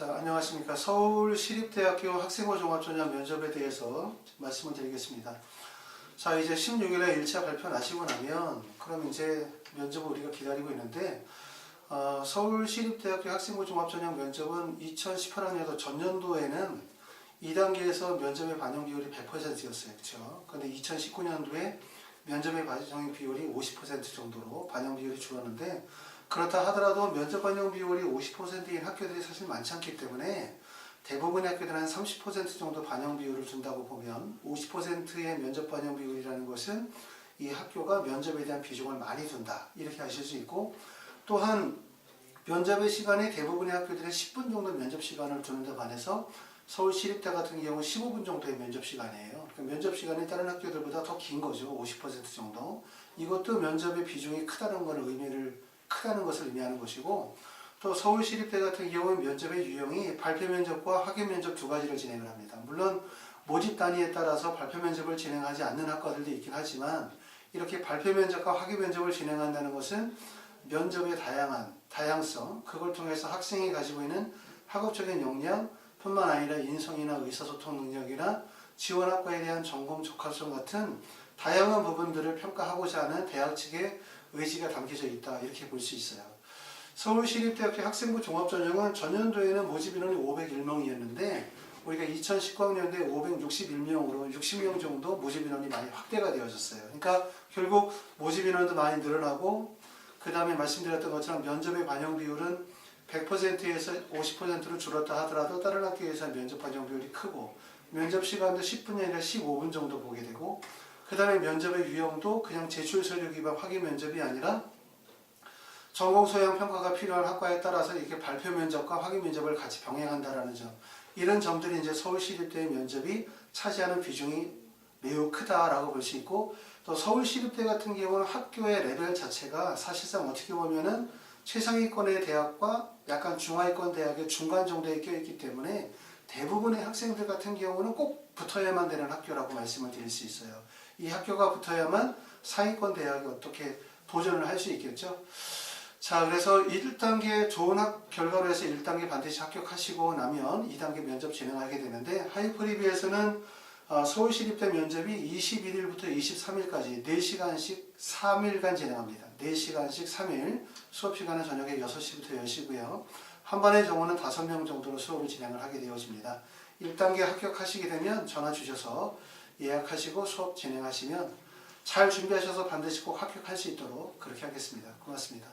자, 안녕하십니까. 서울시립대학교 학생부 종합전형 면접에 대해서 말씀을 드리겠습니다. 자, 이제 16일에 1차 발표 나시고 나면 그럼 이제 면접을 우리가 기다리고 있는데 서울시립대학교 학생부 종합전형 면접은 2018학년도 전년도에는 2단계에서 면접의 반영 비율이 100%였어요. 그렇죠? 근데 2019년도에 면접의 반영 비율이 50% 정도로 반영 비율이 줄었는데, 그렇다 하더라도 면접 반영 비율이 50%인 학교들이 사실 많지 않기 때문에 대부분의 학교들은 한 30% 정도 반영 비율을 준다고 보면 50%의 면접 반영 비율이라는 것은 이 학교가 면접에 대한 비중을 많이 둔다, 이렇게 하실 수 있고, 또한 면접의 시간에 대부분의 학교들은 10분 정도 면접 시간을 두는 데 반해서 서울시립대 같은 경우는 15분 정도의 면접 시간이에요. 그러니까 면접 시간이 다른 학교들보다 더 긴 거죠. 50% 정도. 이것도 면접의 비중이 크다는 것을 의미하는 것이고, 또 서울시립대 같은 경우는 면접의 유형이 발표 면접과 학위 면접 두 가지를 진행을 합니다. 물론 모집 단위에 따라서 발표 면접을 진행하지 않는 학과들도 있긴 하지만, 이렇게 발표 면접과 학위 면접을 진행한다는 것은 면접의 다양성, 그걸 통해서 학생이 가지고 있는 학업적인 역량 뿐만 아니라 인성이나 의사소통 능력이나 지원 학과에 대한 전공 적합성 같은 다양한 부분들을 평가하고자 하는 대학 측의 의지가 담겨져 있다, 이렇게 볼 수 있어요. 서울시립대학교 학생부 종합전형은 전년도에는 모집 인원이 501명이었는데 우리가 2019학년도에 561명으로 60명 정도 모집 인원이 많이 확대가 되어졌어요. 그러니까 결국 모집 인원도 많이 늘어나고, 그 다음에 말씀드렸던 것처럼 면접의 반영 비율은 100%에서 50%로 줄었다 하더라도 다른 학교에서 면접 반영 비율이 크고, 면접 시간도 10분이 아니라 15분 정도 보게 되고, 그 다음에 면접의 유형도 그냥 제출 서류 기반 확인 면접이 아니라 전공 소양 평가가 필요한 학과에 따라서 이렇게 발표 면접과 확인 면접을 같이 병행한다라는 점, 이런 점들이 이제 서울시립대의 면접이 차지하는 비중이 매우 크다라고 볼 수 있고, 또 서울시립대 같은 경우는 학교의 레벨 자체가 사실상 어떻게 보면은 최상위권의 대학과 약간 중하위권 대학의 중간 정도에 껴있기 때문에 대부분의 학생들 같은 경우는 꼭 붙어야만 되는 학교라고 말씀을 드릴 수 있어요. 이 학교가 붙어야만 상위권 대학이 어떻게 도전을 할 수 있겠죠. 자, 그래서 1단계 좋은 결과로 해서 1단계 반드시 합격하시고 나면 2단계 면접 진행하게 되는데, 하이프리비에서는 서울시립대 면접이 21일부터 23일까지 4시간씩 3일간 진행합니다. 4시간씩 3일, 수업시간은 저녁에 6시부터 10시고요. 한 반의 경우는 5명 정도로 수업을 진행을 하게 되어집니다. 1단계 합격하시게 되면 전화 주셔서 예약하시고 수업 진행하시면 잘 준비하셔서 반드시 꼭 합격할 수 있도록 그렇게 하겠습니다. 고맙습니다.